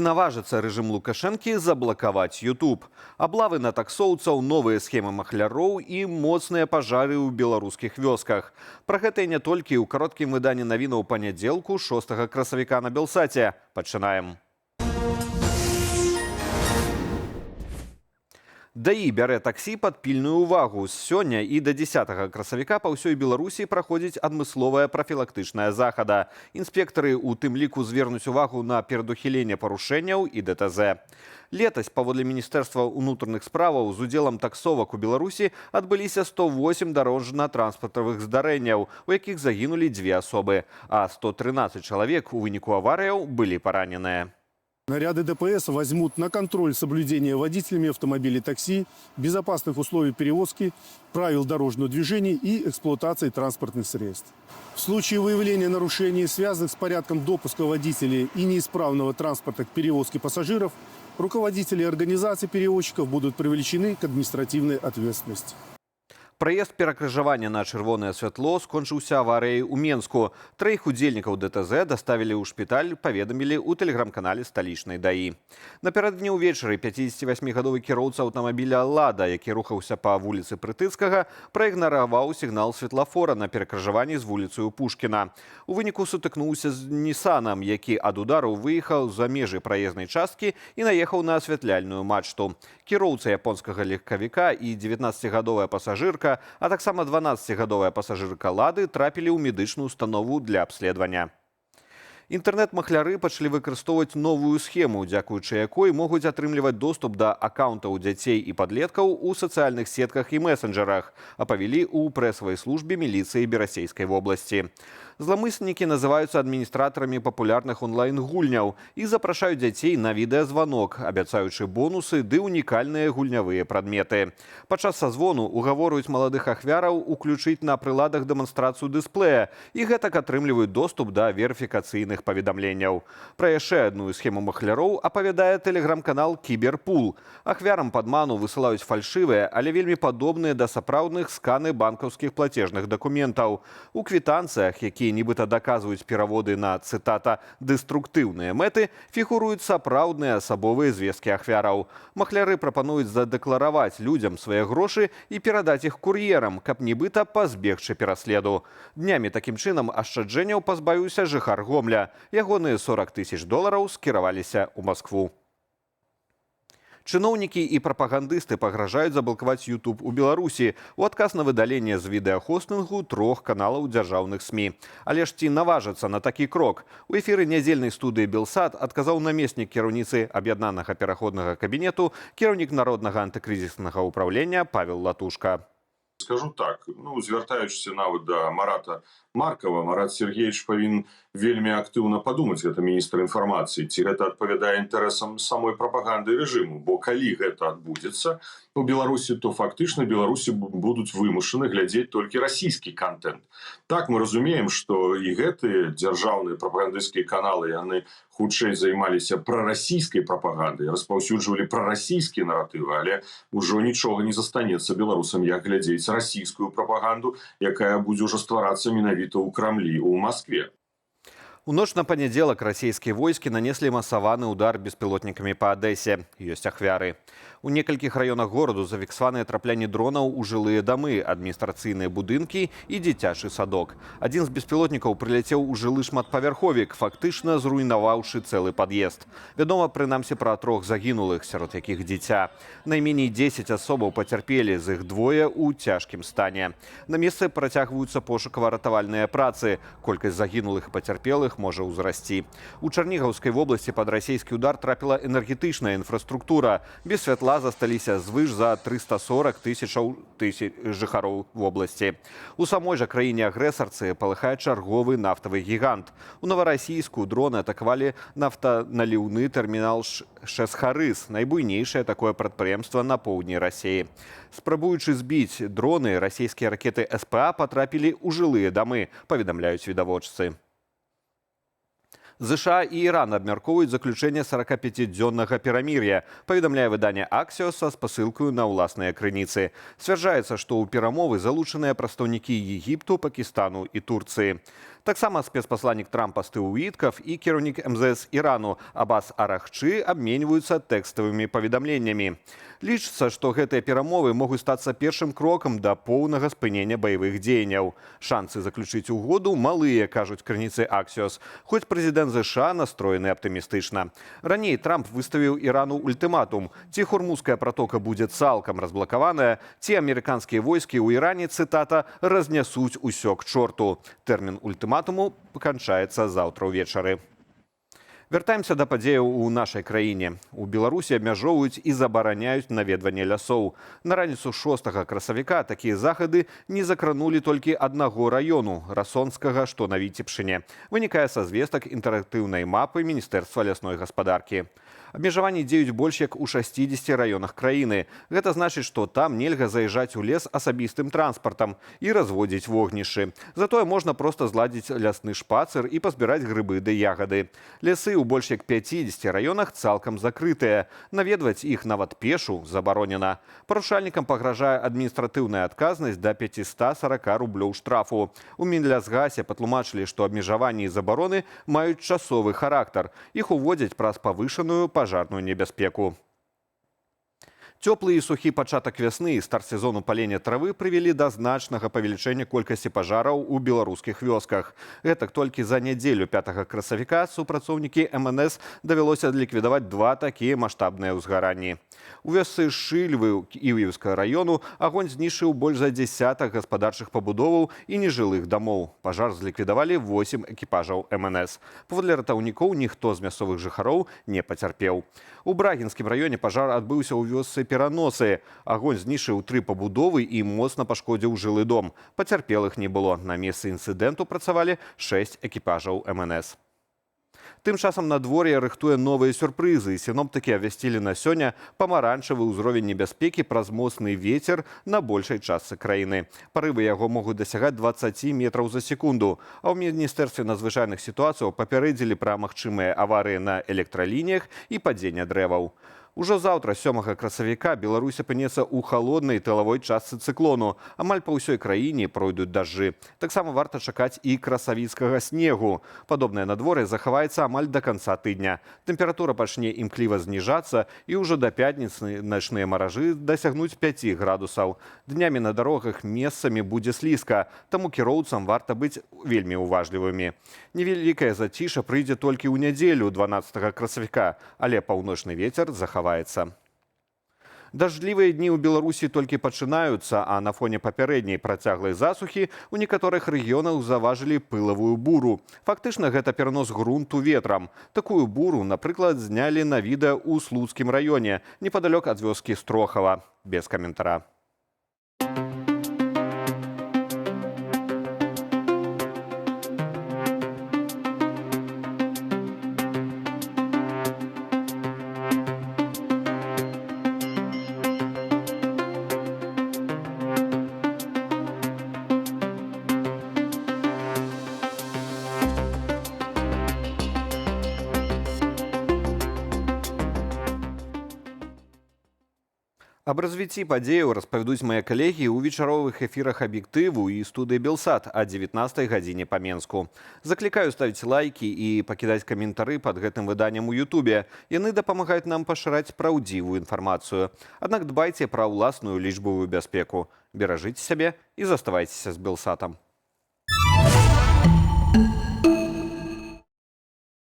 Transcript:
Наважыцца рэжым Лукашэнкі заблакаваць YouTube. Аблавы на таксоўцаў, новыя схемы махляроў і моцныя пажары ў беларускіх вёсках. Пра гэта і не толькі ў кароткім выданні навінаў панядзелку 6 красавіка на Белсаце. Пачынаем. ДАІ бярэ таксі пад пільную ўвагу. Сёння і да 10 красавіка па ўсёй Беларусі праходзіць адмысловая прафілактычная захада. Інспектары ў тым ліку звернуць увагу на перадухіленне парушэнняў і ДТЗ. Летась, паводле Міністэрства ўнутраных справаў, з удзелам таксовак у Беларусі адбыліся 108 дарожна-транспартавых здарэнняў, у якіх загінулі 2 асобы, а 113 чалавек у выніку аварыяў былі параненыя. Наряды ДПС возьмут на контроль соблюдения водителями автомобилей такси, безопасных условий перевозки, правил дорожного движения и эксплуатации транспортных средств. В случае выявления нарушений, связанных с порядком допуска водителей и неисправного транспорта к перевозке пассажиров, руководители организаций перевозчиков будут привлечены к административной ответственности. Праезд перакрыжавання на чырвонае святло скончыўся аварыяй у Менску. 3 удзельнікаў ДТЗ даставілі ў шпіталь, паведамілі ў тэлеграм-канале сталічнай ДАІ. Напярэдадні ўвечары 58-гадовы кіроўца аўтамабіля «Лада», які рухаўся па вуліцы Прытыцкага, праігнараваў сігнал светлафора на перакрыжаванні з вуліцаю Пушкіна. У выніку сутыкнуўся з «Нісанам», які ад удару выехаў за межы праезнай часткі і наехаў на асвятляльную мачту. Кіроўца японскага легкавіка і 19-гадовая пасажырка, а таксама 12-гадовая пасажырка «Лады» трапілі ў медычную установу для абследавання. Інтэрнэт-махляры пачалі выкарыстоўваць новую схему, дзякуючы якой могуць атрымліваць доступ да акаунтаў дзяцей і падлеткаў у сацыяльных сетках і месенджерах, апавялі ў прэсавай службе міліцыі Берасейскай вобласці. Зламыснікі называюцца адміністратарамі папулярных онлайн-гульняў і запрашаюць дзяцей на відэазванок, абяцаючы бонусы ды унікальныя гульнявыя прадметы. Падчас сазвону угаворваюць маладых ахвяраў уключыць на прыладах дэманстрацыю дысплея і гэтак атрымліваюць доступ да верыфікацыйных паведамленняў. Пра яшчэ адну схему махляроў апавядае тэлеграм-канал «Кіберпул». Ахвярам падману высылаюць фальшывыя, але вельмі падобныя да сапраўдных сканы банкаўскіх плацежных дакументаў. У квітанцыях, якія нібыта даказваюць пераводы на, цытата, «дэструктыўныя мэты», фігуруюць сапраўдныя асабовыя звесткі ахвяраў. Махляры прапануюць задэклараваць людзям свае грошы і перадаць іх кур'ерам, каб нібыта пазбегчы пераследу. Днямі такім чынам ашчаджэнняў пазбавіўся жыхар Гомля. Ягоныя $40 000 скіраваліся ў Маскву. Чыноўнікі і прапагандысты пагражаюць заблакаваць YouTube у Беларусі у адказ на выдаленне з відэахостынгу 3 каналаў дзяржаўных СМІ. Але ж ці наважацца на такі крок? У эфіры нядзельнай студыі «Белсат» адказаў намеснік кіраўніцы аб'яднанага пераходнага кабінету, кіраўнік народнага антыкрызіснага ўпраўлення Павел Латушка. Скажу так, звяртаючыся нават да Марата Маркова, Марат Сергеевич павінен вельмі актыўна падумаць, гэта міністр інфармацыі, ці гэта адпавядае інтарэсам самой прапаганды рэжыму, бо калі гэта адбудзецца у Беларусі, то фактычна Беларусі будуць вымушаны глядзець толькі расійскі контент. Так мы разумеем, што і гэтыя дзяржаўныя прапагандысцкія каналы, яны хутчэй займаліся прарасійскай прапагандай, распаўсюджвалі прарасійскія наратывы, але ўжо нічога не застанецца беларусам, як глядзець расійскую прапаганду, якая будзе ўжо стварацца менавіта ў Крамлі, у Маскве. У ноч на панядзелак расійскія войскі нанеслі масаваны ўдар беспілотнікамі па Адэсе. Ёсць ахвяры. У некалькіх раёнах гораду зафіксаваныя траплянні дронаў у жылыя дамы, адміністрацыйныя будынкі і дзіцячы садок. Адзін з беспілотнікаў прыляцеў у жылы шматпавярховік, фактычна зруйнаваўшы цэлы пад'езд. Вядома, прынамсі, пра 3 загінулых, сярод якіх дзіця. Найменей 10 асобаў пацярпелі, з іх 2 ў цяжкім стане. На месцы працягваюцца пошукава-ратавальныя працы. Колькасць загінулых і пацярпелых можа ўзрасці. У Чарнігаўскай вобласці пад расійскі ўдар трапіла энергетычная інфраструктура. Без святла засталіся звыш за 340 тысяч жыхароў вобласці. У самой жа краіне-агрэсарцы палыхае чарговы нафтавы гігант. У Новарасійску дроны атакавалі нафтаналіўны тэрмінал Шэсхарыс, найбуйнейшае такое прадпрыемства на поўдні Расіі. Спрабуючы збіць дроны, расійскія ракеты СПА патрапілі ў жылыя дамы, паведамляюць відавочцы. ЗША і Іран абмяркоўваюць заключэнне 45-дзённага перамір'я, паведамляе выданне «Аксіос» са спасылкаю на ўласныя крыніцы. Сцвярджаецца, што ў перамовы залучаныя прадстаўнікі Егіпту, Пакістану і Турцыі. Таксама спецпасланнік Трампа Стыў Уіткаф і кіраўнік МЗС Ірану Абас Арахчы абменьваюцца тэкставымі паведамленнямі. Лічыцца, што гэтыя перамовы могуць стацца першым крокам да поўнага спынення баявых дзеянняў. Шансы заключыць угоду малыя, кажуць крыніцы Axios, хоць прэзідэнт ЗША настроены аптымістычна. Раней Трамп выставіў Ірану ультыматум: ці Хормузская протока будзе цалкам разблакаваная, ці амерыканскія войскі ў Іране, цытата, разнясуць усё к чорту. Тэрмін ультыматуму канчаецца заўтра ўвечары. Вяртаемся да падзеяў у нашай краіне. У Беларусі абмяжоўваюць і забараняюць наведванне лясоў. На раніцу 6 красавіка такія захады не закранулі толькі аднаго раёну – Расонскага, што на Віцебшчыне. Вынікае са звестак інтэрактыўнай мапы Міністэрства лясной гаспадаркі. Абмежаванні дзеюць больш як у 60 раёнах краіны. Гэта значыць, што там нельга заязджаць у лес асабістым транспартам і разводзіць вогнішчы. Затое можна проста зладзіць лясны шпацыр і пазбіраць грыбы ды ягады. Лясы ў больш як 50 раёнах цалкам закрытыя. Наведваць іх нават пешу забаронена. Парушальнікам пагражае адміністратыўная адказнасць да 540 рублёў штрафу. У Мінлясгасе патлумачылі, што абмежаванні і забароны маюць часовы характар. Іх уводзяць праз павышаную пажарную небяспеку. Цёплы і сухі пачатак вясны і старт сезону палення травы прывялі да значнага павелічэння колькасці пажараў у беларускіх вёсках. Гэтак толькі за нядзелю 5 красавіка супрацоўнікі МНС давялося ліквідаваць 2 такія маштабныя ўзгаранні. У вёсцы Шыльвы Іўеўскага раёну агонь знішчыў больш за дзясятак гаспадарчых пабудоваў і нежылых дамоў. Пажар зліквідавалі 8 экіпажаў МНС. Паводле ратаўнікоў, ніхто з мясцовых жыхароў не пацярпеў. У Брагінскім раёне пажар адбыўся ў вёсцы Пераносы. Агонь знішчыў 3 пабудовы і моцна пашкодзіў жылы дом. Пацярпелых не было. На месцы інцыдэнту працавалі 6 экіпажаў МНС. Тым часам надвор'е рыхтуе новыя сюрпрызы. Сіноптыкі абвясцілі на сёння памаранчавы ўзровень небяспекі праз моцны вецер на большай частцы краіны. Парывы яго могуць дасягаць 20 метраў за секунду. А ў Міністэрстве надзвычайных сітуацыяў папярэдзілі пра магчымыя аварыі на электралініях і падзення дрэваў. Ужо заўтра, 7 красавіка, Беларусь апынецца ў халоднай тылавой частцы цыклону. Амаль па ўсёй краіне пройдуць дажджы. Таксама варта чакаць і красавіцкага снегу. Падобнае надвор'е захаваецца амаль да канца тыдня. Тэмпература пачне імкліва зніжацца і ўжо да пятніцы начныя маражы дасягнуць 5 градусаў. Днямі на дарогах месцамі будзе слізка, таму кіроўцам варта быць вельмі уважлівымі. Невялікае зацішша прыйдзе толькі ў нядзелю, 12 красавіка, але паўночны вецер захаваецца. Дажджлівыя дні ў Беларусі толькі пачынаюцца, а на фоне папярэдняй працяглай засухі ў некаторых рэгіёнах заўважылі пылавую буру. Фактычна гэта перанос грунту ветрам. Такую буру, напрыклад, знялі на відэа ў Слуцкім раёне, непадалёк ад вёскі Строхава. Без каментара. Аб развіцці падзеяў распавядуць мае калегі ў вечаровых эфірах аб'ектыву і студыі Белсат о 19 гадзіне па Менску. Заклікаю ставіць лайкі і пакідаць каментары пад гэтым выданнем у Ютубе. Яны дапамагаюць нам пашыраць праўдзівую інфармацыю. Аднак дбайце пра ўласную лічбавую бяспеку. Беражыце сябе і заставайцеся з Белсатам.